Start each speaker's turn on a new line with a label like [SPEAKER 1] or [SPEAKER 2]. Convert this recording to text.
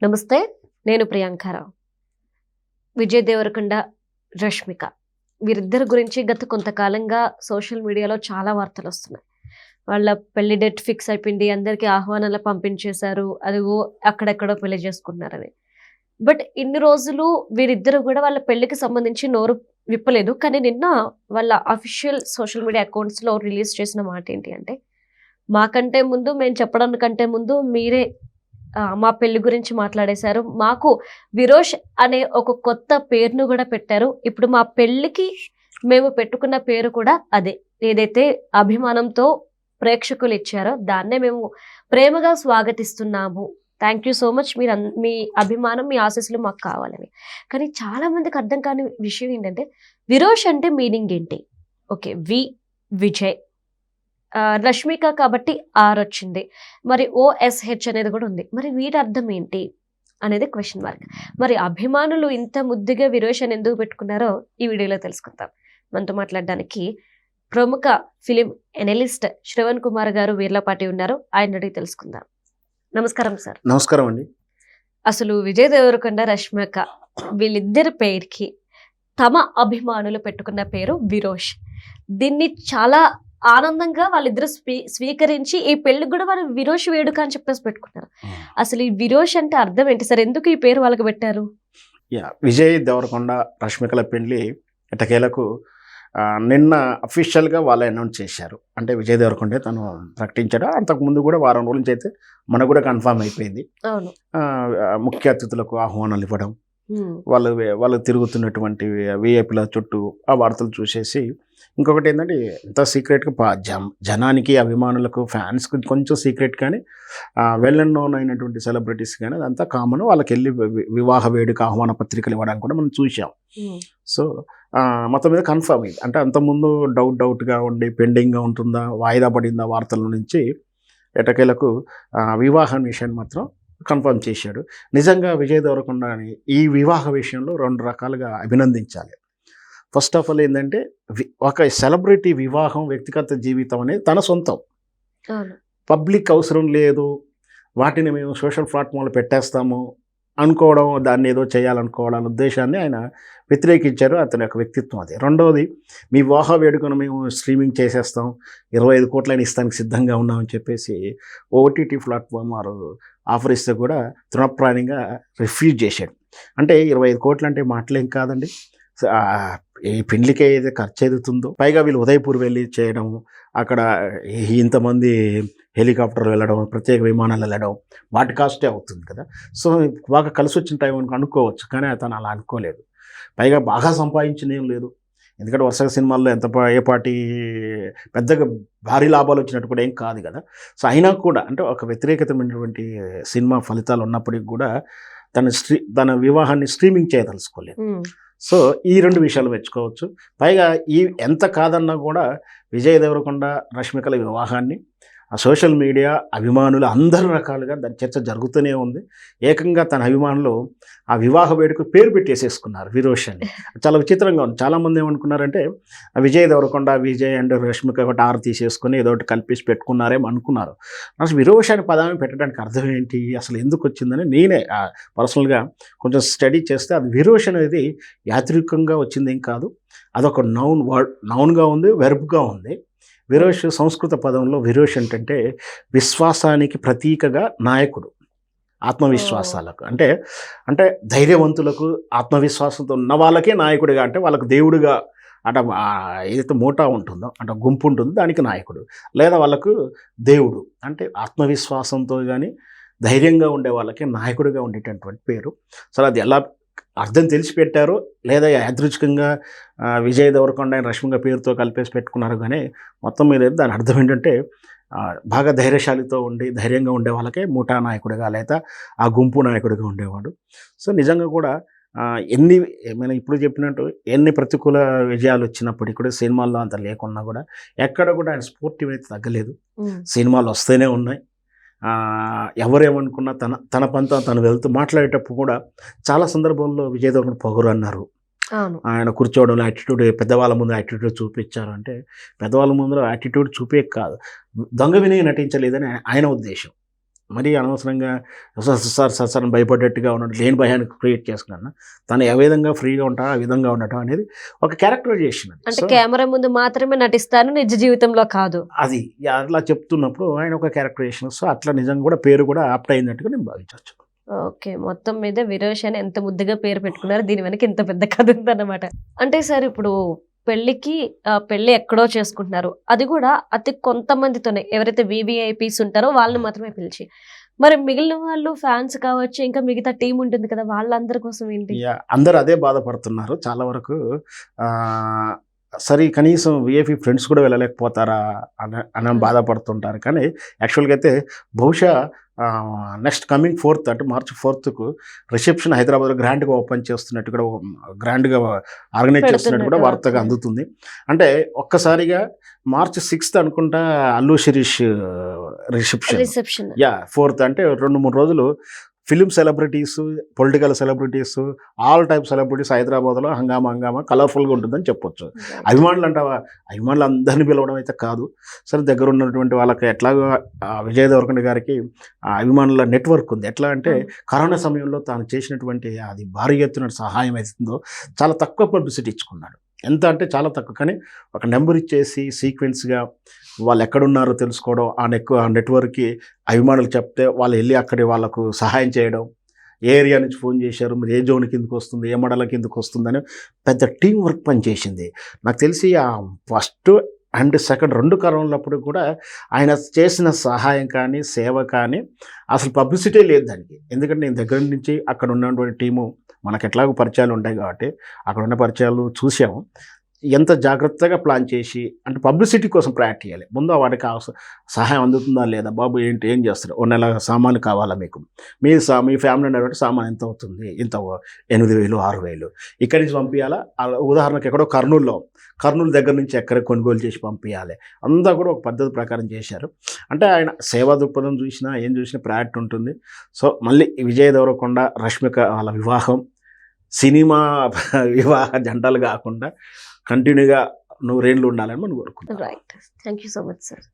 [SPEAKER 1] నమస్తే, నేను ప్రియాంకారావు. విజయ్ దేవరకొండ, రష్మిక వీరిద్దరి గురించి గత కొంతకాలంగా సోషల్ మీడియాలో చాలా వార్తలు వస్తున్నాయి. వాళ్ళ పెళ్లి డేట్ ఫిక్స్ అయిపోయింది, అందరికీ ఆహ్వానాలు పంపించేశారు, అదిగో అక్కడెక్కడో పెళ్లి చేసుకుంటున్నారని. బట్ ఇన్ని రోజులు వీరిద్దరు కూడా వాళ్ళ పెళ్లికి సంబంధించి నోరు విప్పలేదు. కానీ నిన్న వాళ్ళ అఫీషియల్ సోషల్ మీడియా అకౌంట్స్లో రిలీజ్ చేసిన మాట ఏంటి అంటే, మాకంటే ముందు, మేము చెప్పడానికంటే ముందు మీరే మా పెళ్లి గురించి మాట్లాడేశారు, మాకు విరోష్ అనే ఒక కొత్త పేరును కూడా పెట్టారు. ఇప్పుడు మా పెళ్లికి మేము పెట్టుకున్న పేరు కూడా అదే, ఏదైతే అభిమానంతో ప్రేక్షకులు ఇచ్చారో దాన్నే మేము ప్రేమగా స్వాగతిస్తున్నాము. థ్యాంక్ యూ సో మచ్, మీ అభిమానం, మీ ఆశీస్సులు మాకు కావాలని. కానీ చాలా మందికి అర్థం కాని విషయం ఏంటంటే, విరోష్ అంటే మీనింగ్ ఏంటి? ఓకే, విజయ్, రష్మిక కాబట్టి ఆర్ వచ్చింది, మరి OSH అనేది కూడా ఉంది. మరి వీటి అర్థం ఏంటి అనేది క్వశ్చన్ మార్క్. మరి అభిమానులు ఇంత ముద్దుగా విరోష్ అని ఎందుకు పెట్టుకున్నారో ఈ వీడియోలో తెలుసుకుందాం. మనతో మాట్లాడడానికి ప్రముఖ ఫిలిం ఎనలిస్ట్ శ్రవణ్ కుమార్ గారు వీర్లపాటి ఉన్నారు. ఆయన అడిగి తెలుసుకుందాం. నమస్కారం సార్.
[SPEAKER 2] నమస్కారం అండి.
[SPEAKER 1] అసలు విజయ్ దేవరకొండ, రష్మిక వీళ్ళిద్దరి పేరుకి తమ అభిమానులు పెట్టుకున్న పేరు విరోష్. దీన్ని చాలా ఆనందంగా వాళ్ళిద్దరు స్వీకరించి ఈ పెళ్లి కూడా వాళ్ళు విరోష్ వేడుక అని చెప్పేసి పెట్టుకున్నారు. అసలు ఈ విరోష్ అంటే అర్థం ఏంటి సార్? ఎందుకు ఈ పేరు వాళ్ళకి పెట్టారు?
[SPEAKER 2] విజయ్ దేవరకొండ, రష్మికల పెళ్లి ఎట్టకేలకు నిన్న అఫీషియల్గా వాళ్ళు అనౌన్స్ చేశారు. అంటే విజయ్ దేవరకొండ తను ప్రకటించాడు. అంతకుముందు కూడా వారం రోజుల నుంచి అయితే మనకు కూడా కన్ఫామ్ అయిపోయింది.
[SPEAKER 1] అవును,
[SPEAKER 2] ముఖ్య అతిథులకు ఆహ్వానాలు ఇవ్వడం, వాళ్ళు తిరుగుతున్నటువంటి విఐపీల చుట్టూ ఆ వార్తలు చూసేసి, ఇంకొకటి ఏంటంటే ఎంత సీక్రెట్గా జనానికి, అభిమానులకు, ఫ్యాన్స్కి కొంచెం సీక్రెట్, కానీ వెల్ అండ్ నోన్ అయినటువంటి సెలబ్రిటీస్ కానీ అదంతా కామన్. వాళ్ళకి వెళ్ళి వివాహ వేడుక ఆహ్వాన పత్రికలు ఇవ్వడానికి కూడా మనం చూసాం. సో మొత్తం మీద కన్ఫర్మ్ అయింది. అంటే అంతకుముందు డౌట్గా ఉండి పెండింగ్గా ఉంటుందా, వాయిదా పడిందా వార్తల నుంచి ఎటకేలకు వివాహం విషయాన్ని మాత్రం కన్ఫర్మ్ చేశాడు. నిజంగా విజయ్ దేవరకొండని ఈ వివాహ విషయంలో 2 రకాలుగా అభినందించాలి. ఫస్ట్ ఆఫ్ ఆల్ ఏంటంటే, ఒక సెలబ్రిటీ వివాహం, వ్యక్తిగత జీవితం అనేది తన సొంతం, పబ్లిక్ అవసరం లేదు, వాటిని మేము సోషల్ ప్లాట్ఫామ్లో పెట్టేస్తాము అనుకోవడం, దాన్ని ఏదో చేయాలనుకోవడం ఉద్దేశాన్ని ఆయన వ్యతిరేకించారు. అతని యొక్క వ్యక్తిత్వం అది. రెండవది, మీ వివాహ వేడుకను మేము స్ట్రీమింగ్ చేసేస్తాం, 25 కోట్లని ఇస్తానికి సిద్ధంగా ఉన్నామని చెప్పేసి OTT ప్లాట్ఫామ్ వారు ఆఫర్ ఇస్తే కూడా తృణప్రాయంగా రిఫ్యూజ్ చేశాడు. అంటే 25 కోట్లు అంటే మాటలేం కాదండి. ఈ పెళ్లికి ఏదైతే ఖర్చు ఎదుగుతుందో, పైగా వీళ్ళు ఉదయపూర్ వెళ్ళి చేయడం, అక్కడ ఇంతమంది హెలికాప్టర్లు వెళ్ళడం, ప్రత్యేక విమానాలు వెళ్ళడం, వాటి కాస్టే అవుతుంది కదా. సో బాగా కలిసి వచ్చిన టైం అనుకోవచ్చు, కానీ అతను అలా అనుకోలేదు. పైగా బాగా సంపాదించిన ఏం లేదు, ఎందుకంటే వరుసగా సినిమాల్లో ఏ పాటి పెద్దగా భారీ లాభాలు వచ్చినట్టు కూడా ఏం కాదు కదా. సో అయినా కూడా, అంటే ఒక వ్యతిరేకతమైనటువంటి సినిమా ఫలితాలు ఉన్నప్పటికీ కూడా తన వివాహాన్ని స్ట్రీమింగ్ చేయదలుచుకోలేదు. సో ఈ 2 విషయాలు మెచ్చుకోవచ్చు. పైగా ఎంత కాదన్నా కూడా విజయ్ దేవరకొండ, రష్మికల వివాహాన్ని సోషల్ మీడియా అభిమానులు అందరు రకాలుగా దాని చర్చ జరుగుతూనే ఉంది. ఏకంగా తన అభిమానులు ఆ వివాహ వేడుక పేరు పెట్టేసేసుకున్నారు, విరోష్ అని. చాలా విచిత్రంగా ఉంది. చాలామంది ఏమనుకున్నారంటే, విజయ్ దేవరకొండ, విజయ్ అండ్ రష్మిక ఒకటి ఆరు తీసేసుకొని ఏదో ఒకటి కలిపేసి పెట్టుకున్నారేమో అనుకున్నారు. అసలు విరోష్ అని పదాన్ని పెట్టడానికి అర్థం ఏంటి, అసలు ఎందుకు వచ్చిందని నేనే పర్సనల్గా కొంచెం స్టడీ చేస్తే, అది విరోష్ అనేది యాత్రికంగా వచ్చింది ఏం కాదు, అదొక నౌన్గా ఉంది, వెర్బ్గా ఉంది. విరోష్ సంస్కృత పదంలో విరోష్ అంటే విశ్వాసానికి ప్రతీకగా నాయకుడు, ఆత్మవిశ్వాసాలకు, అంటే ధైర్యవంతులకు, ఆత్మవిశ్వాసంతో ఉన్న వాళ్ళకే నాయకుడిగా, అంటే వాళ్ళకు దేవుడిగా, అంటే ఏదైతే మూటా ఉంటుందో, అంటే గుంపు ఉంటుందో దానికి నాయకుడు, లేదా వాళ్ళకు దేవుడు, అంటే ఆత్మవిశ్వాసంతో కానీ ధైర్యంగా ఉండే వాళ్ళకి నాయకుడిగా ఉండేటటువంటి పేరు. సో అది ఎలా అర్థం తెలిసి పెట్టారో, లేదా యాదృచ్ఛికంగా విజయ్ దేవరకొండ రష్మిక పేరుతో కలిపేసి పెట్టుకున్నారు. కానీ మొత్తం మీద దాని అర్థం ఏంటంటే, బాగా ధైర్యశాలితో ఉండి ధైర్యంగా ఉండే వాళ్ళకే మూటా నాయకుడిగా, లేదా ఆ గుంపు నాయకుడిగా ఉండేవాడు. సో నిజంగా కూడా మనం ఇప్పుడు చెప్పినట్టు ఎన్ని ప్రతికూల విజయాలు వచ్చినప్పటికీ కూడా, సినిమాల్లో అంత లేకున్నా కూడా ఎక్కడ కూడా ఆయన స్ఫూర్తి అయితే తగ్గలేదు. సినిమాలు వస్తూనే ఉన్నాయి. ఎవరేమనుకున్నా తన పంత తను వెళ్తూ మాట్లాడేటప్పుడు కూడా చాలా సందర్భంలో విజయ్ దేవరకొండ పొగరు అన్నారు. ఆయన కూర్చోవడంలో యాటిట్యూడ్, పెద్దవాళ్ళ ముందు యాటిట్యూడ్ చూపించారు. అంటే పెద్దవాళ్ళ ముందు యాటిట్యూడ్ చూపే కాదు, దొంగ వినయ నటించలేదని ఆయన ఉద్దేశం. మరీ అనవసరంగా సార్ భయపడ్డట్టుగా ఉన్నట్టు లేని భయాన్ని క్రియేట్ చేసుకున్నాను. తను ఏ విధంగా ఫ్రీగా ఉంటా ఆ విధంగా ఉండటం అనేది ఒక క్యారెక్టరైజేషన్.
[SPEAKER 1] అంటే కెమెరా ముందు మాత్రమే నటిస్తాను, నిజ జీవితంలో కాదు.
[SPEAKER 2] అది అట్లా చెప్తున్నప్పుడు ఆయన ఒక క్యారెక్టరైజేషన్. సో అట్లా నిజంగా కూడా పేరు కూడా ఆప్ట్ అయినట్టుగా నేను భావించవచ్చు.
[SPEAKER 1] ఓకే. మొత్తం మీద విరోష్ అని ఎంత ముద్దుగా పేరు పెట్టుకున్నారు. దీని వెనక ఇంత పెద్ద కథ ఉందన్నమాట. అంటే సార్ ఇప్పుడు పెళ్ళికి పెళ్ళి ఎక్కడో చేసుకుంటున్నారు. అది కూడా అతి కొంతమందితోనే, ఎవరైతే VVIPs ఉంటారో వాళ్ళని మాత్రమే పిలిచి. మరి మిగిలిన వాళ్ళు ఫ్యాన్స్ కావచ్చు, ఇంకా మిగతా టీం ఉంటుంది కదా, వాళ్ళందరి కోసం ఏంటి?
[SPEAKER 2] అందరూ అదే బాధపడుతున్నారు చాలా వరకు. సరే కనీసం విఐపి ఫ్రెండ్స్ కూడా వెళ్ళలేకపోతారా అని బాధపడుతుంటారు. కానీ యాక్చువల్గా అయితే బహుశా నెక్స్ట్ కమింగ్ 4th అంటే March 4th రిసెప్షన్ హైదరాబాద్లో గ్రాండ్గా ఓపెన్ చేస్తున్నట్టు కూడా, గ్రాండ్గా ఆర్గనైజ్ చేస్తున్నట్టు కూడా వార్తగా అందుతుంది. అంటే ఒక్కసారిగా March 6th అనుకుంటా అల్లు శిరీష్ రిసెప్షన్. 4th అంటే 2-3 రోజులు film celebrities, political celebrities, all type celebrities హైదరాబాద్లో హంగామా కలర్ఫుల్గా ఉంటుందని చెప్పొచ్చు. అభిమానులు అంటావా, అభిమానులు అందరినీ పిలవడం అయితే కాదు. సరే దగ్గర ఉన్నటువంటి వాళ్ళకి ఎట్లాగో విజయ్ దేవరకొండ గారికి అభిమానుల నెట్వర్క్ ఉంది. ఎట్లా అంటే కరోనా సమయంలో తాను చేసినటువంటి అది భారీ ఎత్తున సహాయం అవుతుందో చాలా తక్కువ పబ్లిసిటీ ఇచ్చుకున్నాడు. ఎంత అంటే చాలా తక్కువ. కానీ ఒక నెంబర్ ఇచ్చేసి సీక్వెన్స్గా వాళ్ళు ఎక్కడున్నారో తెలుసుకోవడం, ఆ నెట్వర్క్కి అభిమానులు చెప్తే వాళ్ళు వెళ్ళి అక్కడి వాళ్ళకు సహాయం చేయడం, ఏ ఏరియా నుంచి ఫోన్ చేశారు, మీరు ఏ జోన్ కిందకు వస్తుంది, ఏ మండలం కిందకు వస్తుందని పెద్ద టీం వర్క్ పనిచేసింది. నాకు తెలిసి ఆ ఫస్ట్ అండ్ సెకండ్ 2 కరోనాలప్పుడు కూడా ఆయన చేసిన సహాయం కానీ సేవ కానీ అసలు పబ్లిసిటీ లేదు దానికి. ఎందుకంటే నేను దగ్గర నుంచి అక్కడ ఉన్నటువంటి టీము మనకు ఎట్లాగో పరిచయాలు ఉంటాయి కాబట్టి అక్కడ ఉన్న పరిచయాలు చూసాము. ఎంత జాగ్రత్తగా ప్లాన్ చేసి, అంటే పబ్లిసిటీ కోసం ప్రయాక్ట్ చేయాలి. ముందు వాడికి సహాయం అందుతుందా లేదా, బాబు ఏంటి ఏం చేస్తారు, 1 నెల సామాను కావాలా మీకు, మీ ఫ్యామిలీ ఉన్నటువంటి సామాన్ ఎంత అవుతుంది, ఇంత 8,000 6,000 ఇక్కడి నుంచి పంపించాలా. ఉదాహరణకు ఎక్కడో కర్నూలు దగ్గర నుంచి ఎక్కడ కొనుగోలు చేసి పంపించాలి. అంతా కూడా ఒక పద్ధతి ప్రకారం చేశారు. అంటే ఆయన సేవా దృక్పథం చూసినా ఏం చూసినా ప్రయారిటీ ఉంటుంది. సో మళ్ళీ విజయ్ దేవరకొండ రష్మిక వాళ్ళ వివాహం సినిమా వివాహ జంటలు కాకుండా కంటిన్యూగా 100 ఏళ్ళు ఉండాలని మనం కోరుకుంటాం.
[SPEAKER 1] Right. Thank you so much sir.